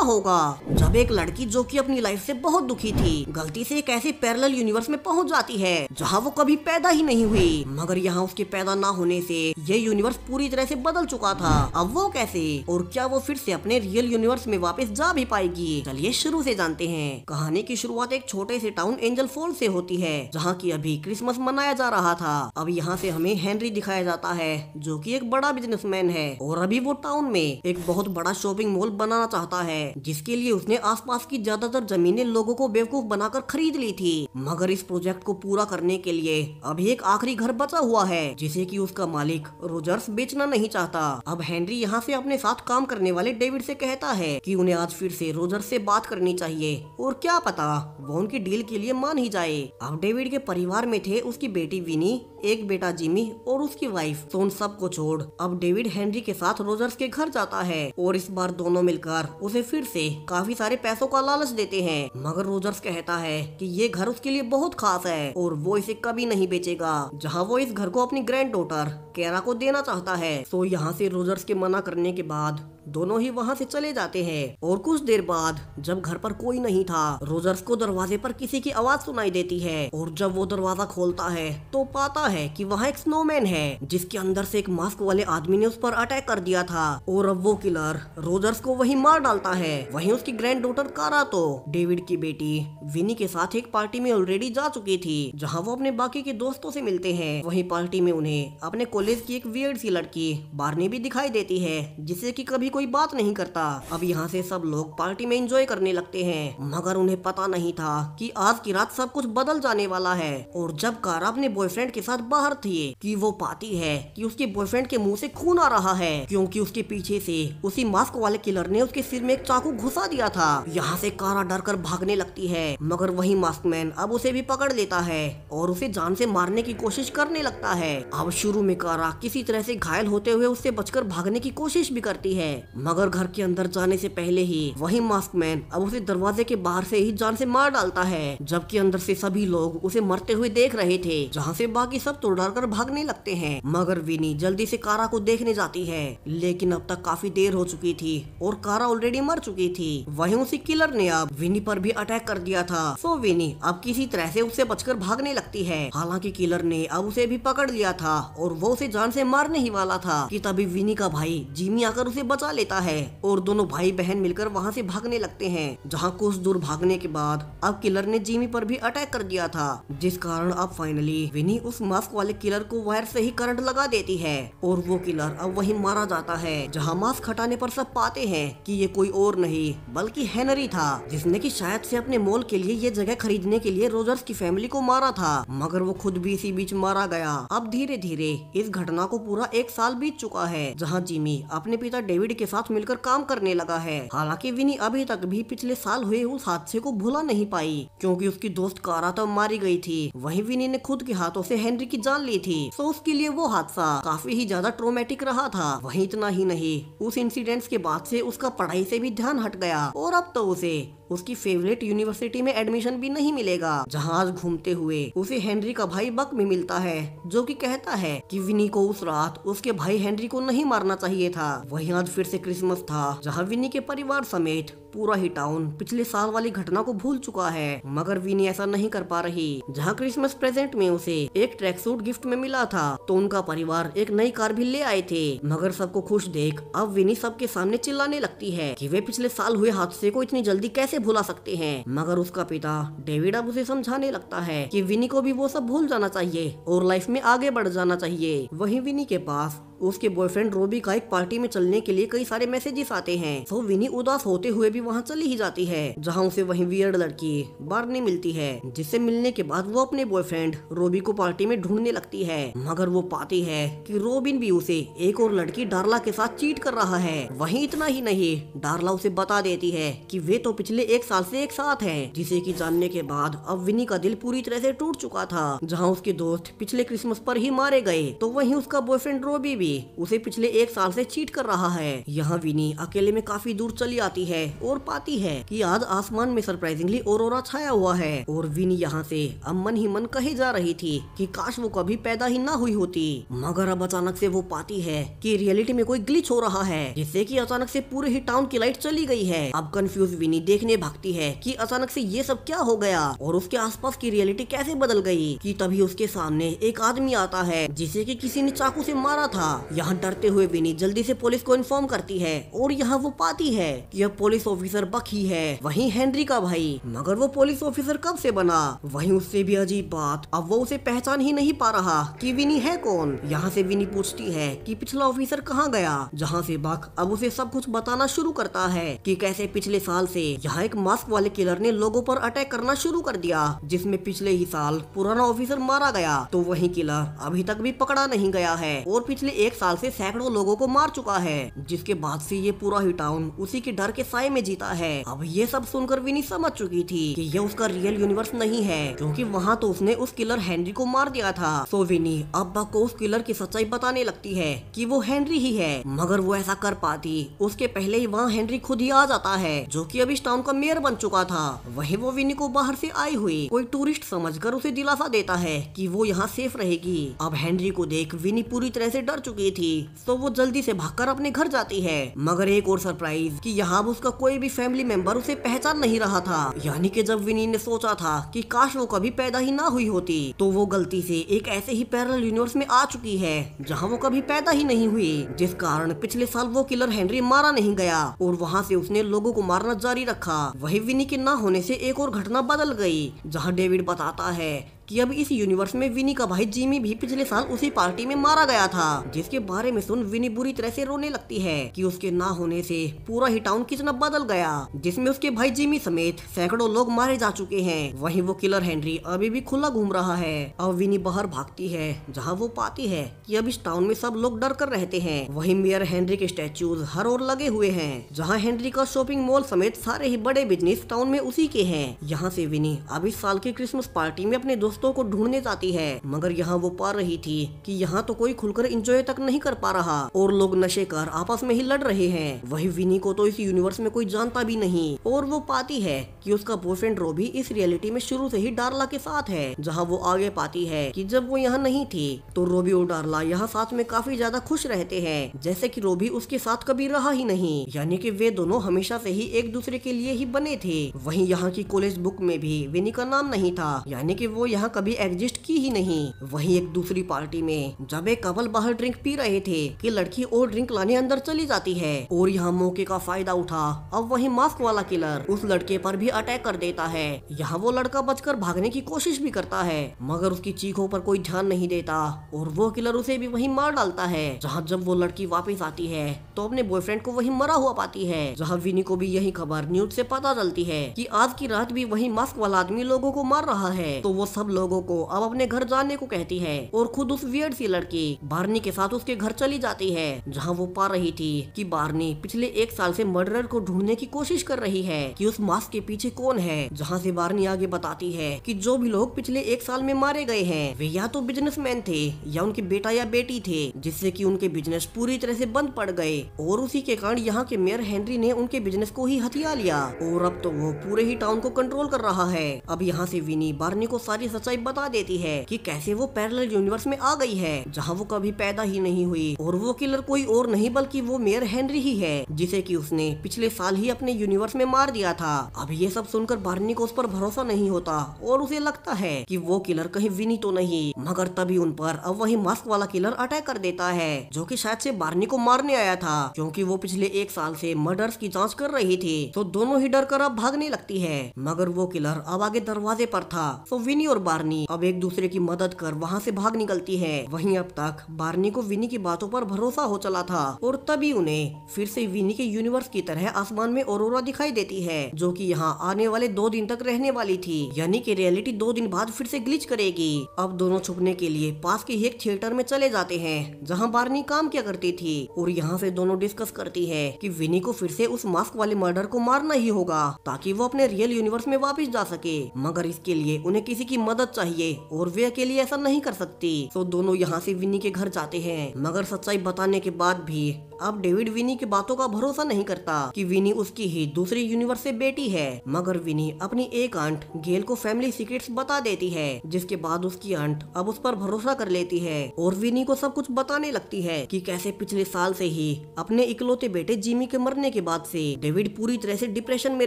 होगा जब एक लड़की जो कि अपनी लाइफ से बहुत दुखी थी गलती से एक ऐसे पैरेलल यूनिवर्स में पहुंच जाती है जहां वो कभी पैदा ही नहीं हुई, मगर यहाँ उसके पैदा ना होने से ये यूनिवर्स पूरी तरह से बदल चुका था। अब वो कैसे और क्या वो फिर से अपने रियल यूनिवर्स में वापस जा भी पाएगी? चलिए शुरू से जानते हैं। कहानी की शुरुआत एक छोटे से टाउन एंजल फॉल्स से होती है जहाँ की अभी क्रिसमस मनाया जा रहा था। अब यहाँ से हमें हेनरी दिखाया जाता है जो कि एक बड़ा बिजनेसमैन है और अभी वो टाउन में एक बहुत बड़ा शॉपिंग मॉल बनाना चाहता है जिसके लिए उसने आसपास की ज्यादातर जमीनें लोगों को बेवकूफ बनाकर खरीद ली थी। मगर इस प्रोजेक्ट को पूरा करने के लिए अभी एक आखिरी घर बचा हुआ है जिसे कि उसका मालिक रोजर्स बेचना नहीं चाहता। अब हेनरी यहाँ से अपने साथ काम करने वाले डेविड से कहता है कि उन्हें आज फिर से रोजर्स से बात करनी चाहिए और क्या पता वो उनकी डील के लिए मान ही जाए। अब डेविड के परिवार में थे उसकी बेटी विनी, एक बेटा जिमी और उसकी वाइफ। तो उन सबको छोड़ अब डेविड हेनरी के साथ रोजर्स के घर जाता है और इस बार दोनों मिलकर उसे फिर से काफी सारे पैसों का लालच देते हैं। मगर रोजर्स कहता है कि ये घर उसके लिए बहुत खास है और वो इसे कभी नहीं बेचेगा, जहां वो इस घर को अपनी ग्रैंड डॉटर केरा को देना चाहता है। तो यहाँ से रोजर्स के मना करने के बाद दोनों ही वहाँ से चले जाते हैं और कुछ देर बाद जब घर पर कोई नहीं था रोजर्स को दरवाजे पर किसी की आवाज सुनाई देती है और जब वो दरवाजा खोलता है तो पाता है कि वहाँ एक स्नोमैन है जिसके अंदर से एक मास्क वाले आदमी ने उस पर अटैक कर दिया था और अब वो किलर रोजर्स को वहीं मार डालता है। वहीं उसकी ग्रैंड डॉटर कारा तो डेविड की बेटी विनी के साथ एक पार्टी में ऑलरेडी जा चुकी थी जहाँ वो अपने बाकी के दोस्तों से मिलते हैं। वहीं पार्टी में उन्हें अपने कॉलेज की एक वियर्ड सी लड़की बार्नी भी दिखाई देती है जिसे कि कभी कोई बात नहीं करता। अब यहाँ से सब लोग पार्टी में एंजॉय करने लगते हैं मगर उन्हें पता नहीं था कि आज की रात सब कुछ बदल जाने वाला है। और जब कारा अपने बॉयफ्रेंड के साथ बाहर थी कि वो पाती है कि उसके बॉयफ्रेंड के मुंह से खून आ रहा है क्योंकि उसके पीछे से उसी मास्क वाले किलर ने उसके सिर में एक चाकू घुसा दिया था। यहाँ से कारा डर कर भागने लगती है मगर वही मास्कमैन अब उसे भी पकड़ लेता है और उसे जान से मारने की कोशिश करने लगता है। अब शुरू में कारा किसी तरह से घायल होते हुए उससे बचकर भागने की कोशिश भी करती है मगर घर के अंदर जाने से पहले ही वही मास्कमैन अब उसे दरवाजे के बाहर से ही जान से मार डालता है, जबकि अंदर से सभी लोग उसे मरते हुए देख रहे थे जहाँ से बाकी सब तो डर कर भागने लगते हैं। मगर विनी जल्दी से कारा को देखने जाती है लेकिन अब तक काफी देर हो चुकी थी और कारा ऑलरेडी मर चुकी थी। वहीं उसी किलर ने अब विनी पर भी अटैक कर दिया था। सो विनी अब किसी तरह से उससे बचकर भागने लगती है। हालांकि किलर ने अब उसे भी पकड़ लिया था और वो उसे जान से मारने ही वाला था कि तभी विनी का भाई जिमी आकर उसे बचा लेता है और दोनों भाई बहन मिलकर वहाँ से भागने लगते हैं। जहाँ कुछ दूर भागने के बाद अब किलर ने जिमी पर भी अटैक कर दिया था जिस कारण अब फाइनली विनी उस मास्क वाले किलर को वायर से ही करंट लगा देती है और वो किलर अब वहीं मारा जाता है। जहाँ मास्क हटाने पर सब पाते हैं कि ये कोई और नहीं बल्कि हेनरी था जिसने कि शायद से अपने मॉल के लिए ये जगह खरीदने के लिए रोजर्स की फैमिली को मारा था मगर वो खुद भी इसी बीच मारा गया। अब धीरे धीरे इस घटना को पूरा 1 साल बीत चुका है जहाँ जिमी अपने पिता डेविड के साथ मिलकर काम करने लगा है। हालांकि विनी अभी तक भी पिछले साल हुए उस हादसे को भुला नहीं पाई क्योंकि उसकी दोस्त कारा तो मारी गई थी। वहीं विनी ने खुद के हाथों से हेनरी की जान ली थी तो उसके लिए वो हादसा काफी ही ज्यादा ट्रोमेटिक रहा था। वहीं इतना ही नहीं उस इंसिडेंट के बाद से उसका पढ़ाई से भी ध्यान हट गया और अब तो उसे उसकी फेवरेट यूनिवर्सिटी में एडमिशन भी नहीं मिलेगा। जहाँ आज घूमते हुए उसे हेनरी का भाई बक भी मिलता है जो कि कहता है कि विनी को उस रात उसके भाई हेनरी को नहीं मारना चाहिए था। वहीं आज फिर से क्रिसमस था जहाँ विनी के परिवार समेत पूरा ही टाउन पिछले साल वाली घटना को भूल चुका है मगर विनी ऐसा नहीं कर पा रही। जहाँ क्रिसमस प्रेजेंट में उसे एक ट्रैक सूट गिफ्ट में मिला था तो उनका परिवार एक नई कार भी ले आए थे मगर सबको खुश देख अब विनी सबके सामने चिल्लाने लगती है कि वे पिछले साल हुए हादसे को इतनी जल्दी कैसे भुला सकते हैं। मगर उसका पिता डेविड अब उसे समझाने लगता है कि विनी को भी वो सब भूल जाना चाहिए और लाइफ में आगे बढ़ जाना चाहिए। वहीं विनी के पास उसके बॉयफ्रेंड रोबी का एक पार्टी में चलने के लिए कई सारे मैसेजेस आते हैं तो विनी उदास होते हुए भी वहाँ चली ही जाती है जहाँ उसे वहीं वियर्ड लड़की बार्नी मिलती है जिससे मिलने के बाद वो अपने बॉयफ्रेंड रोबी को पार्टी में ढूंढने लगती है मगर वो पाती है कि रोबिन भी उसे एक और लड़की डार्ला के साथ चीट कर रहा है। वहीं इतना ही नहीं डार्ला उसे बता देती है कि वे तो पिछले 1 साल से एक साथ हैं जिसे कि जानने के बाद अब विनी का दिल पूरी तरह से टूट चुका था। जहाँ उसके दोस्त पिछले क्रिसमस पर ही मारे गए तो वहीं उसका बॉयफ्रेंड रोबी उसे पिछले 1 साल से चीट कर रहा है। यहाँ विनी अकेले में काफी दूर चली आती है और और पाती है कि आज आसमान में सरप्राइजिंगली ऑरोरा छाया हुआ है और विनी यहाँ से अब मन ही मन कहे जा रही थी कि काश वो कभी पैदा ही ना हुई होती। मगर अब अचानक से वो पाती है कि रियलिटी में कोई ग्लिच हो रहा है, जिससे कि अचानक से पूरे ही टाउन की लाइट चली गई है। अब कंफ्यूज विनी देखने भागती है कि अचानक से ये सब क्या हो गया और उसके आसपास की रियलिटी कैसे बदल गई। कि तभी उसके सामने एक आदमी आता है जिसे कि किसी ने चाकू से मारा था। यहाँ डरते हुए विनी जल्दी से पुलिस को इन्फॉर्म करती है और यहाँ वो पाती है कि अब पुलिस ऑफिसर बक ही है, वही हेनरी का भाई। मगर वो पुलिस ऑफिसर कब से बना? वहीं उससे भी अजीब बात, अब वो उसे पहचान ही नहीं पा रहा कि विनी है कौन। यहाँ से विनी पूछती है कि पिछला ऑफिसर कहाँ गया, जहाँ से बक अब उसे सब कुछ बताना शुरू करता है कि कैसे पिछले साल से यहाँ एक मास्क वाले किलर ने लोगों पर अटैक करना शुरू कर दिया, जिसमें पिछले ही साल पुराना ऑफिसर मारा गया। तो वही किलर अभी तक भी पकड़ा नहीं गया है और पिछले एक साल से सैकड़ों लोगों को मार चुका है, जिसके बाद से ये पूरा ही टाउन उसी के डर के साए में जीता है। अब ये सब सुनकर विनी समझ चुकी थी कि ये उसका रियल यूनिवर्स नहीं है, क्योंकि वहाँ तो उसने उस किलर हेनरी को मार दिया था। सो विनी अब बक को उस किलर की सच्चाई बताने लगती है कि वो हेनरी ही है। मगर वो ऐसा कर पाती उसके पहले ही वहाँ हेनरी खुद ही आ जाता है, जो कि अब इस टाउन का मेयर बन चुका था। वहीं वो विनी को बाहर से आई हुई कोई टूरिस्ट समझकर उसे दिलासा देता है कि वो यहाँ सेफ रहेगी। अब हेनरी को देख विनी पूरी तरह से डर चुकी थी, तो वो जल्दी से भागकर अपने घर जाती है। मगर एक और सरप्राइज कि यहाँ उसका कोई भी फैमिली मेंबर उसे पहचान नहीं रहा था। यानी कि जब विनी ने सोचा था कि काश वो कभी पैदा ही ना हुई होती, तो वो गलती से एक ऐसे ही पैरेलल यूनिवर्स में आ चुकी है जहाँ वो कभी पैदा ही नहीं हुई, जिस कारण पिछले साल वो किलर हेनरी मारा नहीं गया और वहाँ से उसने लोगों को मारना जारी रखा। वही विनी के ना होने से एक और घटना बदल गई, जहाँ डेविड बताता है कि अब इस यूनिवर्स में विनी का भाई जिमी भी पिछले साल उसी पार्टी में मारा गया था, जिसके बारे में सुन विनी बुरी तरह से रोने लगती है कि उसके ना होने से पूरा ही टाउन कितना बदल गया, जिसमें उसके भाई जिमी समेत सैकड़ों लोग मारे जा चुके हैं। वहीं वो किलर हेनरी अभी भी खुला घूम रहा है। अब विनी बाहर भागती है, जहाँ वो पाती है कि अब इस टाउन में सब लोग डर कर रहते हैं। वहीं मेयर हेनरी के स्टैचूज हर ओर लगे हुए हैं, जहाँ हेनरी का शॉपिंग मॉल समेत सारे ही बड़े बिजनेस टाउन में उसी के हैं। यहाँ से विनी अब इस साल की क्रिसमस पार्टी में अपने दोस्तों को ढूंढने जाती है, मगर यहाँ वो पा रही थी कि यहाँ तो कोई खुलकर एंजॉय तक नहीं कर पा रहा और लोग नशे कर आपस में ही लड़ रहे हैं। वही विनी को तो इस यूनिवर्स में कोई जानता भी नहीं और वो पाती है कि उसका बॉयफ्रेंड रोबी इस रियलिटी में शुरू से ही डार्ला के साथ है। जहाँ वो आगे पाती है कि जब वो यहाँ नहीं थी तो रोबी और डार्ला यहाँ साथ में काफी ज्यादा खुश रहते हैं, जैसे कि रोबी उसके साथ कभी रहा ही नहीं। यानी कि वे दोनों हमेशा से ही एक दूसरे के लिए ही बने थे। वहीं यहाँ की कॉलेज बुक में भी विनी का नाम नहीं था, यानी कि वो यहाँ कभी एग्जिस्ट की ही नहीं। वहीं एक दूसरी पार्टी में जब एक कपल बाहर ड्रिंक पी रहे थे कि लड़की और ड्रिंक लाने अंदर चली जाती है और यहाँ मौके का फायदा उठा अब वही मास्क वाला किलर उस लड़के पर भी अटैक कर देता है। यहाँ वो लड़का बचकर भागने की कोशिश भी करता है, मगर उसकी चीखों पर कोई ध्यान नहीं देता और वो किलर उसे भी वही मार डालता है। जहाँ जब वो लड़की वापस आती है तो अपने बॉयफ्रेंड को वही मरा हुआ पाती है। जहाँ विनी को भी यही खबर न्यूज से पता चलती है कि आज की रात भी वही मास्क वाला आदमी लोगों को मार रहा है, तो वो सब लोगों को अब अपने घर जाने को कहती है और खुद उस वियर्ड सी लड़की बार्नी के साथ उसके घर चली जाती है। जहाँ वो पा रही थी कि बार्नी पिछले एक साल से मर्डरर को ढूंढने की कोशिश कर रही है कि उस मास्क के पीछे कौन है। जहाँ से बार्नी आगे बताती है कि जो भी लोग पिछले एक साल में मारे गए हैं वे या तो बिजनेसमैन थे या उनके बेटा या बेटी थे, जिससे कि उनके बिजनेस पूरी तरह से बंद पड़ गए और उसी के कारण यहाँ के मेयर हेनरी ने उनके बिजनेस को ही हथिया लिया और अब तो वो पूरे ही टाउन को कंट्रोल कर रहा है। अब यहाँ से विनी बार्नी को सारी सच्चाई बता देती है कि कैसे वो पैरेलल यूनिवर्स में आ गई है जहाँ वो कभी पैदा ही नहीं हुई और वो किलर कोई और नहीं बल्कि वो मेयर हेनरी ही है, जिसे कि उसने पिछले साल ही अपने यूनिवर्स में मार दिया था। अब ये सब सुनकर बार्नी को उस पर भरोसा नहीं होता और उसे लगता है कि वो किलर कहीं विनी तो नहीं, मगर तभी उन पर अब वही मास्क वाला किलर अटैक कर देता है, जो कि शायद से बार्नी को मारने आया था, क्योंकि वो पिछले एक साल से मर्डर्स की जांच कर रही थी। तो दोनों ही डर कर अब भागने लगती है, मगर वो किलर अब आगे दरवाजे पर था। तो विनी और बार्नी अब एक दूसरे की मदद कर वहाँ से भाग निकलती है। वहीं अब तक बार्नी को विनी की बातों पर भरोसा हो चला था और तभी उन्हें फिर से विनी के यूनिवर्स की तरह आसमान में ऑरोरा दिखाई देती है, जो कि यहाँ आने वाले 2 दिन तक रहने वाली थी। यानी कि रियलिटी 2 दिन बाद फिर से ग्लिच करेगी। अब दोनों छुपने के लिए पास के ही एक थिएटर में चले जाते हैं जहाँ बार्नी काम किया करती थी और यहाँ से दोनों डिस्कस करती है कि विनी को फिर से उस मास्क वाले मर्डर को मारना ही होगा ताकि वो अपने रियल यूनिवर्स में वापस जा सके, मगर इसके लिए उन्हें किसी की मदद चाहिए और वे अकेले ऐसा नहीं कर सकती। तो दोनों यहाँ से विनी के घर जाते हैं, मगर सच्चाई बताने के बाद भी अब डेविड विनी की बातों का भरोसा नहीं करता कि विनी उसकी ही दूसरी यूनिवर्स से बेटी है। मगर विनी अपनी एक आंट गेल को फैमिली सीक्रेट्स बता देती है, जिसके बाद उसकी आंट अब उस पर भरोसा कर लेती है और विनी को सब कुछ बताने लगती है कि कैसे पिछले साल से ही अपने इकलौते बेटे जिमी के मरने के बाद से डेविड पूरी तरह से डिप्रेशन में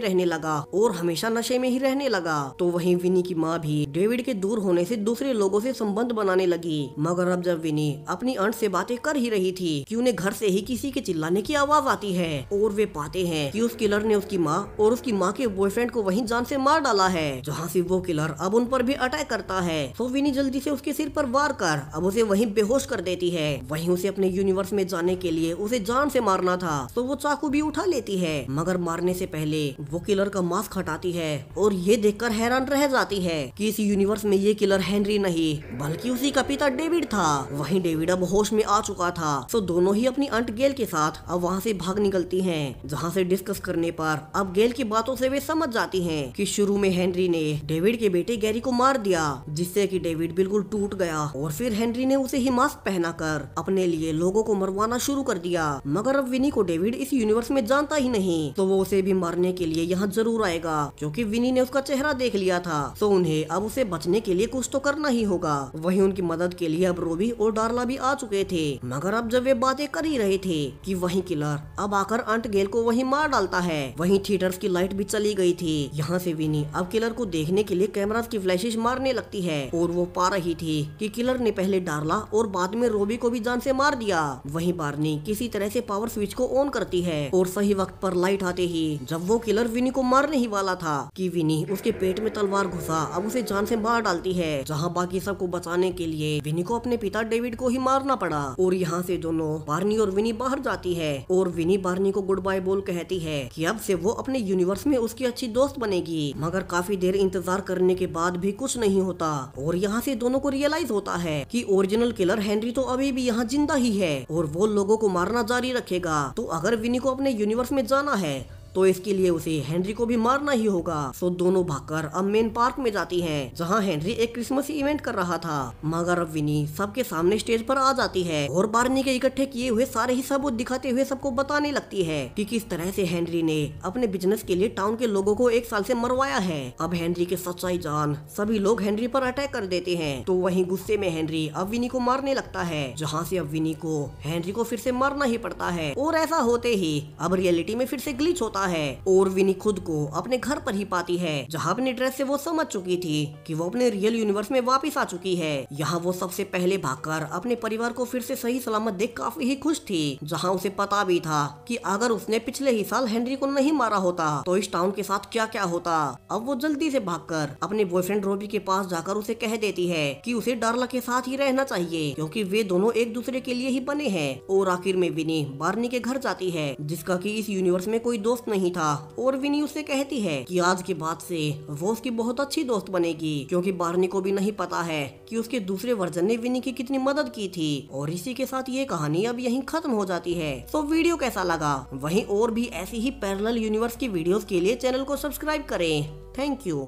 रहने लगा और हमेशा नशे में ही रहने लगा। तो वहीं विनी की माँ भी डेविड के दूर होने से दूसरे लोगों से संबंध बनाने लगी। मगर अब जब विनी अपनी आंट से बातें कर ही रही थी कि उन्हें घर से ही किसी के चिल्लाने की आवाज आती है और वे पाते हैं कि उस किलर ने उसकी माँ और उसकी माँ के बॉयफ्रेंड को वहीं जान से मार डाला है, जहाँ से वो किलर अब उन पर भी अटैक करता है। तो विनी जल्दी से उसके सिर पर वार कर अब उसे वहीं बेहोश कर देती है। वहीं उसे अपने यूनिवर्स में जाने के लिए उसे जान से मारना था, तो वो चाकू भी उठा लेती है। मगर मारने से पहले वो किलर का मास्क हटाती है और ये देखकर हैरान रह जाती है कि इस यूनिवर्स में ये किलर हेनरी नहीं बल्कि उसी का पिता डेविड था। वहीं डेविड अब होश में आ चुका था, तो दोनों ही अपनी आंट गेल के साथ अब वहाँ से भाग निकलती हैं, जहाँ से डिस्कस करने पर अब गेल की बातों से वे समझ जाती हैं कि शुरू में हेनरी ने डेविड के बेटे गैरी को मार दिया, जिससे कि डेविड बिल्कुल टूट गया और फिर हेनरी ने उसे ही मास्क पहनाकर अपने लिए लोगों को मरवाना शुरू कर दिया। मगर अब विनी को डेविड इस यूनिवर्स में जानता ही नहीं, तो वो उसे भी मारने के लिए यहाँ जरूर आएगा, क्योंकि विनी ने उसका चेहरा देख लिया था। तो उन्हें अब उसे बचने के लिए कुछ तो करना ही होगा। वहीं उनकी मदद के लिए अब रोबी और डार्ला भी आ चुके थे। मगर अब जब वे बातें कर ही रहे थे कि वहीं किलर अब आकर आंट गेल को वहीं मार डालता है। वहीं थिएटर्स की लाइट भी चली गई थी। यहाँ से विनी अब किलर को देखने के लिए कैमरास की फ्लैशेस मारने लगती है और वो पा रही थी कि किलर ने पहले डार्ला और बाद में रोबी को भी जान से मार दिया। वहीं बार्नी किसी तरह से पावर स्विच को ऑन करती है और सही वक्त पर लाइट आते ही जब वो किलर विनी को मारने ही वाला था कि विनी उसके पेट में तलवार घुसा अब उसे जान से मार डालती है, जहाँ बाकी सबको बचाने के लिए विनी को अपने पिता डेविड को ही मारना पड़ा। और यहाँ से दोनों बार्नी और विनी बाहर जाती है और विनी बार्नी को गुड बाय बोल कहती है कि अब से वो अपने यूनिवर्स में उसकी अच्छी दोस्त बनेगी। मगर काफी देर इंतजार करने के बाद भी कुछ नहीं होता और यहाँ से दोनों को रियलाइज होता है कि ओरिजिनल किलर हेनरी तो अभी भी यहाँ जिंदा ही है और वो लोगों को मारना जारी रखेगा। तो अगर विनी को अपने यूनिवर्स में जाना है तो इसके लिए उसे हेनरी को भी मारना ही होगा। सो दोनों भागकर अब मेन पार्क में जाती हैं, जहां हेनरी एक क्रिसमस इवेंट कर रहा था। मगर अब विनी सबके सामने स्टेज पर आ जाती है और बार्नी के इकट्ठे किए हुए सारे ही सबूत दिखाते हुए सबको बताने लगती है कि किस तरह से हेनरी ने अपने बिजनेस के लिए टाउन के लोगों को 1 साल से मरवाया है। अब हेनरी के सच्चाई जान सभी लोग हेनरी पर अटैक कर देते हैं। तो वहीं गुस्से में हेनरी अब विनी को मारने लगता है, जहाँ से अब विनी को हेनरी को फिर से मारना ही पड़ता है। और ऐसा होते ही अब रियलिटी में फिर से ग्लिच होता है और विनी खुद को अपने घर पर ही पाती है, जहाँ अपनी ड्रेस से वो समझ चुकी थी कि वो अपने रियल यूनिवर्स में वापस आ चुकी है। यहाँ वो सबसे पहले भागकर अपने परिवार को फिर से सही सलामत देख काफी ही खुश थी, जहाँ उसे पता भी था कि अगर उसने पिछले ही साल हेनरी को नहीं मारा होता तो इस टाउन के साथ क्या क्या होता। अब वो जल्दी से भागकर अपने बॉयफ्रेंड रोबी के पास जाकर उसे कह देती है कि उसे डार्ला के साथ ही रहना चाहिए, क्योंकि वे दोनों एक दूसरे के लिए ही बने हैं। और आखिर में विनी बार्नी के घर जाती है, जिसका कि इस यूनिवर्स में कोई दोस्त नहीं था। और विनी उससे कहती है कि आज के बाद से वो उसकी बहुत अच्छी दोस्त बनेगी, क्योंकि बार्नी को भी नहीं पता है कि उसके दूसरे वर्जन ने विनी की कितनी मदद की थी। और इसी के साथ ये कहानी अब यहीं खत्म हो जाती है। तो वीडियो कैसा लगा, वहीं और भी ऐसी ही पैरेलल यूनिवर्स की वीडियोस के लिए चैनल को सब्सक्राइब करें। Thank you.